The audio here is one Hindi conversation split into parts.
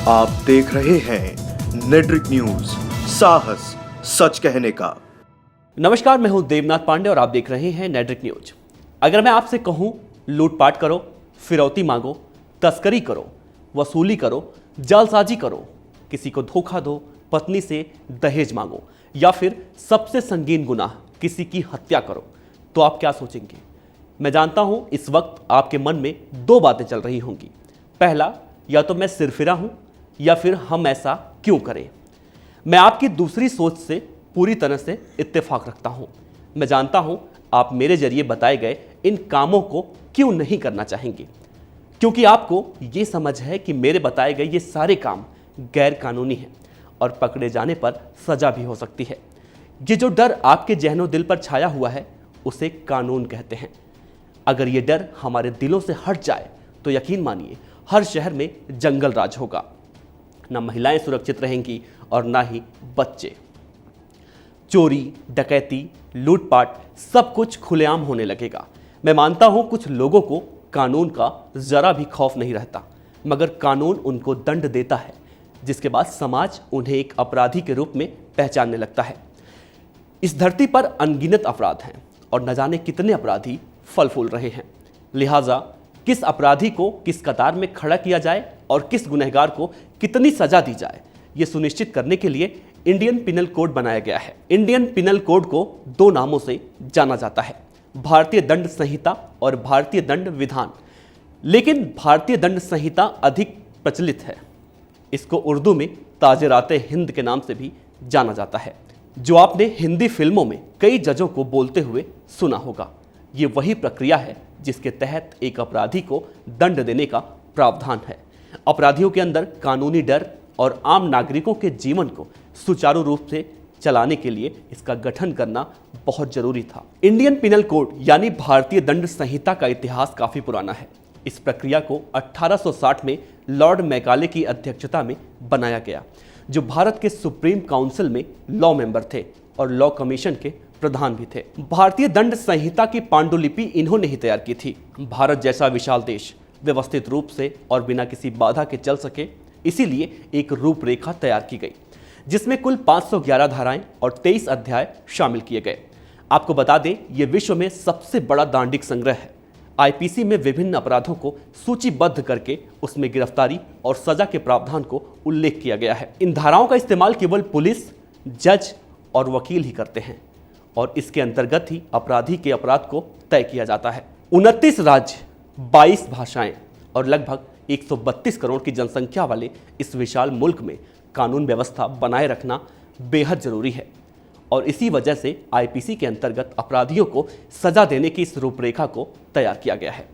आप देख रहे हैं नेट्रिक न्यूज, साहस सच कहने का। नमस्कार, मैं हूं देवनाथ पांडे और आप देख रहे हैं नेट्रिक न्यूज। अगर मैं आपसे कहूं लूटपाट करो, फिरौती मांगो, तस्करी करो, वसूली करो, जालसाजी करो, किसी को धोखा दो, पत्नी से दहेज मांगो या फिर सबसे संगीन गुनाह किसी की हत्या करो, तो आप क्या सोचेंगे? मैं जानता हूं इस वक्त आपके मन में दो बातें चल रही होंगी। पहला, या तो मैं सिरफिरा हूं या फिर हम ऐसा क्यों करें। मैं आपकी दूसरी सोच से पूरी तरह से इत्तेफाक रखता हूं। मैं जानता हूं आप मेरे जरिए बताए गए इन कामों को क्यों नहीं करना चाहेंगे, क्योंकि आपको ये समझ है कि मेरे बताए गए ये सारे काम गैर कानूनी हैं और पकड़े जाने पर सजा भी हो सकती है। ये जो डर आपके जहनो दिल पर छाया हुआ है उसे कानून कहते हैं। अगर ये डर हमारे दिलों से हट जाए तो यकीन मानिए हर शहर में जंगल राज होगा। ना महिलाएं सुरक्षित रहेंगी और ना ही बच्चे। चोरी, डकैती, लूटपाट सब कुछ खुलेआम होने लगेगा। मैं मानता हूं कुछ लोगों को कानून का जरा भी खौफ नहीं रहता, मगर कानून उनको दंड देता है जिसके बाद समाज उन्हें एक अपराधी के रूप में पहचानने लगता है। इस धरती पर अनगिनत अपराध हैं और न जाने कितने अपराधी फल फूल रहे हैं। लिहाजा किस अपराधी को किस कतार में खड़ा किया जाए और किस गुनहगार को कितनी सजा दी जाए, यह सुनिश्चित करने के लिए इंडियन पिनल कोड बनाया गया है। इंडियन पिनल कोड को दो नामों से जाना जाता है, भारतीय दंड संहिता और भारतीय दंड विधान। लेकिन भारतीय दंड संहिता अधिक प्रचलित है। इसको उर्दू में ताजराते हिंद के नाम से भी जाना जाता है, जो आपने हिंदी फिल्मों में कई जजों को बोलते हुए सुना होगा। ये वही प्रक्रिया है जिसके तहत एक अपराधी को दंड देने का प्रावधान है। अपराधियों के अंदर कानूनी डर और आम नागरिकों के जीवन को सुचारू रूप से चलाने के लिए इसका गठन करना बहुत जरूरी था। इंडियन पिनल कोड यानी भारतीय दंड संहिता का इतिहास काफी पुराना है। इस प्रक्रिया को 1860 में लॉर्ड मैकाले की अध्यक्षता में बनाया गया, जो भारत के सुप्रीम काउंसिल में लॉ मेंबर थे और लॉ कमीशन के प्रधान भी थे। भारतीय दंड संहिता की पांडुलिपि इन्होंने ही तैयार की थी। भारत जैसा विशाल देश व्यवस्थित रूप से और बिना किसी बाधा के चल सके, इसीलिए एक रूपरेखा तैयार की गई जिसमें कुल 511 धाराएं और 23 अध्याय शामिल किए गए। आपको बता दें, यह विश्व में सबसे बड़ा दांडिक संग्रह है। आईपीसी में विभिन्न अपराधों को सूचीबद्ध करके उसमें गिरफ्तारी और सजा के प्रावधान को उल्लेख किया गया है। इन धाराओं का इस्तेमाल केवल पुलिस, जज और वकील ही करते हैं और इसके अंतर्गत ही अपराधी के अपराध को तय किया जाता है। 29 राज्य, 22 भाषाएं और लगभग 132 करोड़ की जनसंख्या वाले इस विशाल मुल्क में कानून व्यवस्था बनाए रखना बेहद जरूरी है और इसी वजह से आईपीसी के अंतर्गत अपराधियों को सजा देने की इस रूपरेखा को तैयार किया गया है।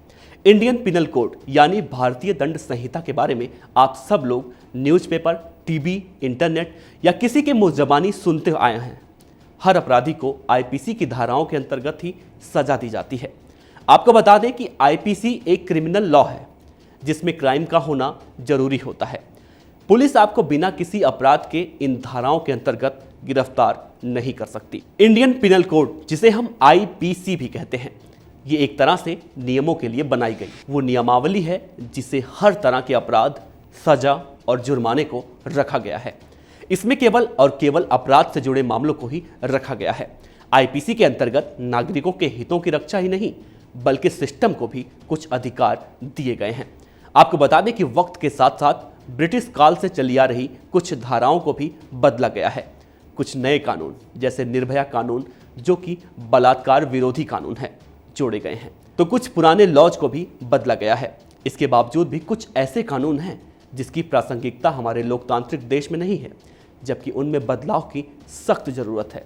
इंडियन पिनल कोड यानी भारतीय दंड संहिता के बारे में आप सब लोग न्यूज़पेपर, टीवी, इंटरनेट या किसी के मुंह ज़बानी सुनते आए हैं। हर अपराधी को आईपीसी की धाराओं के अंतर्गत ही सजा दी जाती है। आपको बता दें कि आईपीसी एक क्रिमिनल लॉ है जिसमें क्राइम का होना जरूरी होता है। पुलिस आपको बिना किसी अपराध के इन धाराओं के अंतर्गत गिरफ्तार नहीं कर सकती। इंडियन पिनल कोड, जिसे हम आईपीसी भी कहते हैं, ये एक तरह से नियमों के लिए बनाई गई वो नियमावली है जिसे हर तरह के अपराध, सजा और जुर्माने को रखा गया है। इसमें केवल और केवल अपराध से जुड़े मामलों को ही रखा गया है। आईपीसी के अंतर्गत नागरिकों के हितों की रक्षा ही नहीं बल्कि सिस्टम को भी कुछ अधिकार दिए गए हैं। आपको बता दें कि वक्त के साथ साथ ब्रिटिश काल से चली आ रही कुछ धाराओं को भी बदला गया है। कुछ नए कानून जैसे निर्भया कानून, जो कि बलात्कार विरोधी कानून है, जोड़े गए हैं, तो कुछ पुराने लॉज को भी बदला गया है। इसके बावजूद भी कुछ ऐसे कानून हैं जिसकी प्रासंगिकता हमारे लोकतांत्रिक देश में नहीं है, जबकि उनमें बदलाव की सख्त जरूरत है।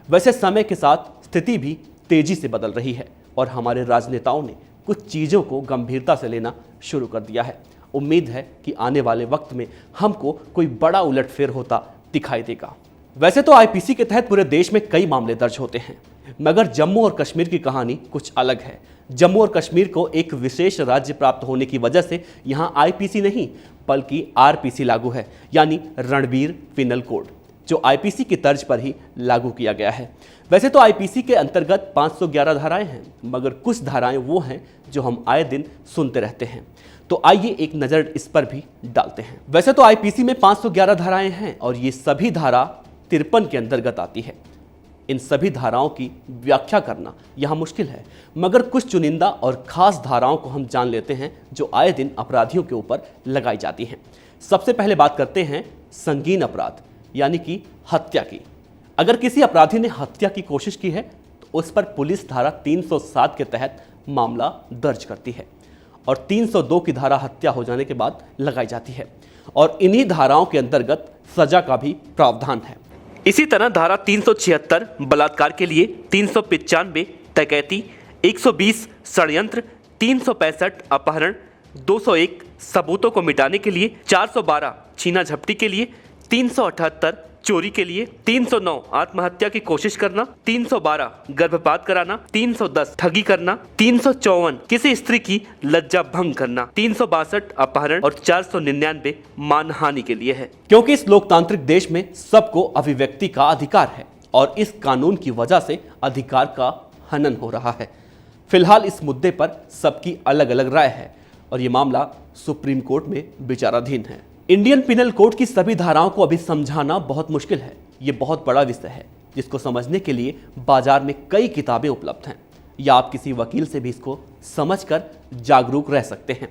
वैसे समय के साथ स्थिति भी तेजी से बदल रही है और हमारे राजनेताओं ने कुछ चीज़ों को गंभीरता से लेना शुरू कर दिया है। उम्मीद है कि आने वाले वक्त में हमको कोई बड़ा उलटफेर होता दिखाई देगा। वैसे तो आईपीसी के तहत पूरे देश में कई मामले दर्ज होते हैं, मगर जम्मू और कश्मीर की कहानी कुछ अलग है। जम्मू और कश्मीर को एक विशेष राज्य प्राप्त होने की वजह से यहाँ आईपीसी नहीं बल्कि आरपीसी लागू है, यानी रणबीर पिनल कोड, जो आईपीसी की तर्ज पर ही लागू किया गया है। वैसे तो आईपीसी के अंतर्गत 511 धाराएं हैं, मगर कुछ धाराएं वो हैं जो हम आए दिन सुनते रहते हैं। तो आइए एक नज़र इस पर भी डालते हैं। वैसे तो आईपीसी में 511 धाराएं हैं और ये सभी धारा 53 के अंतर्गत आती है। इन सभी धाराओं की व्याख्या करना यहाँ मुश्किल है, मगर कुछ चुनिंदा और खास धाराओं को हम जान लेते हैं जो आए दिन अपराधियों के ऊपर लगाई जाती हैं। सबसे पहले बात करते हैं संगीन अपराध यानी कि हत्या की। अगर किसी अपराधी ने हत्या की कोशिश की है तो उस पर पुलिस धारा 307 के तहत मामला दर्ज करती है और 302 की धारा हत्या हो जाने के बाद लगाई जाती है और इन्हीं धाराओं के अंतर्गत सजा का भी प्रावधान है। इसी तरह धारा 376 बलात्कार के लिए, 395 डकैती, 120 षड्यंत्र, 365 अपहरण, 201 सबूतों को मिटाने के लिए, 412 छीना झपटी के लिए, 378 चोरी के लिए, 309 आत्महत्या की कोशिश करना, 312 गर्भपात कराना, 310 ठगी करना, 354 किसी स्त्री की लज्जा भंग करना, 362 अपहरण और 499 मानहानि के लिए है। क्योंकि इस लोकतांत्रिक देश में सबको अभिव्यक्ति का अधिकार है और इस कानून की वजह से अधिकार का हनन हो रहा है। फिलहाल इस मुद्दे पर सबकी अलग अलग राय है और ये मामला सुप्रीम कोर्ट में विचाराधीन है। इंडियन पिनल कोड की सभी धाराओं को अभी समझाना बहुत मुश्किल है। ये बहुत बड़ा विषय है जिसको समझने के लिए बाजार में कई किताबें उपलब्ध हैं या आप किसी वकील से भी इसको समझकर जागरूक रह सकते हैं।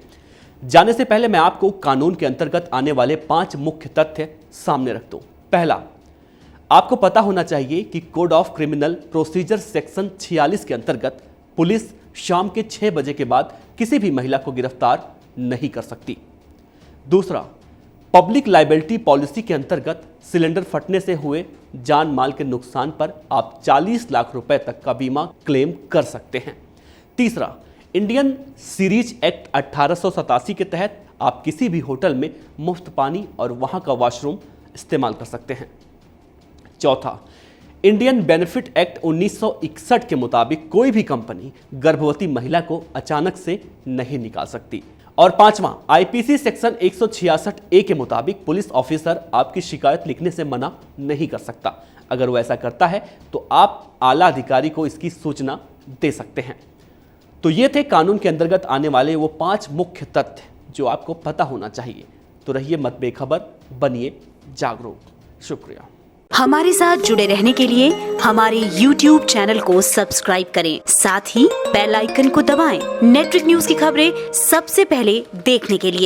जाने से पहले मैं आपको कानून के अंतर्गत आने वाले 5 मुख्य तथ्य सामने रख दूं। पहला, आपको पता होना चाहिए कि code of criminal procedure section 46 के अंतर्गत पुलिस शाम के 6 बजे के बाद किसी भी महिला को गिरफ्तार नहीं कर सकती। दूसरा, पब्लिक लायबिलिटी पॉलिसी के अंतर्गत सिलेंडर फटने से हुए जान माल के नुकसान पर आप 40 लाख रुपए तक का बीमा क्लेम कर सकते हैं। तीसरा, इंडियन सीरीज एक्ट 1887 के तहत आप किसी भी होटल में मुफ्त पानी और वहां का वॉशरूम इस्तेमाल कर सकते हैं। चौथा, इंडियन बेनिफिट एक्ट 1961 के मुताबिक कोई भी कंपनी गर्भवती महिला को अचानक से नहीं निकाल सकती। और पांचवां, आईपीसी सेक्शन 166 ए के मुताबिक पुलिस ऑफिसर आपकी शिकायत लिखने से मना नहीं कर सकता। अगर वो ऐसा करता है तो आप आला अधिकारी को इसकी सूचना दे सकते हैं। तो ये थे कानून के अंतर्गत आने वाले वो 5 मुख्य तथ्य जो आपको पता होना चाहिए। तो रहिए मत बेखबर, बनिए जागरूक। शुक्रिया। हमारे साथ जुड़े रहने के लिए हमारे YouTube चैनल को सब्सक्राइब करें, साथ ही बेल आइकन को दबाएं। नेट्रिक न्यूज की खबरें सबसे पहले देखने के लिए।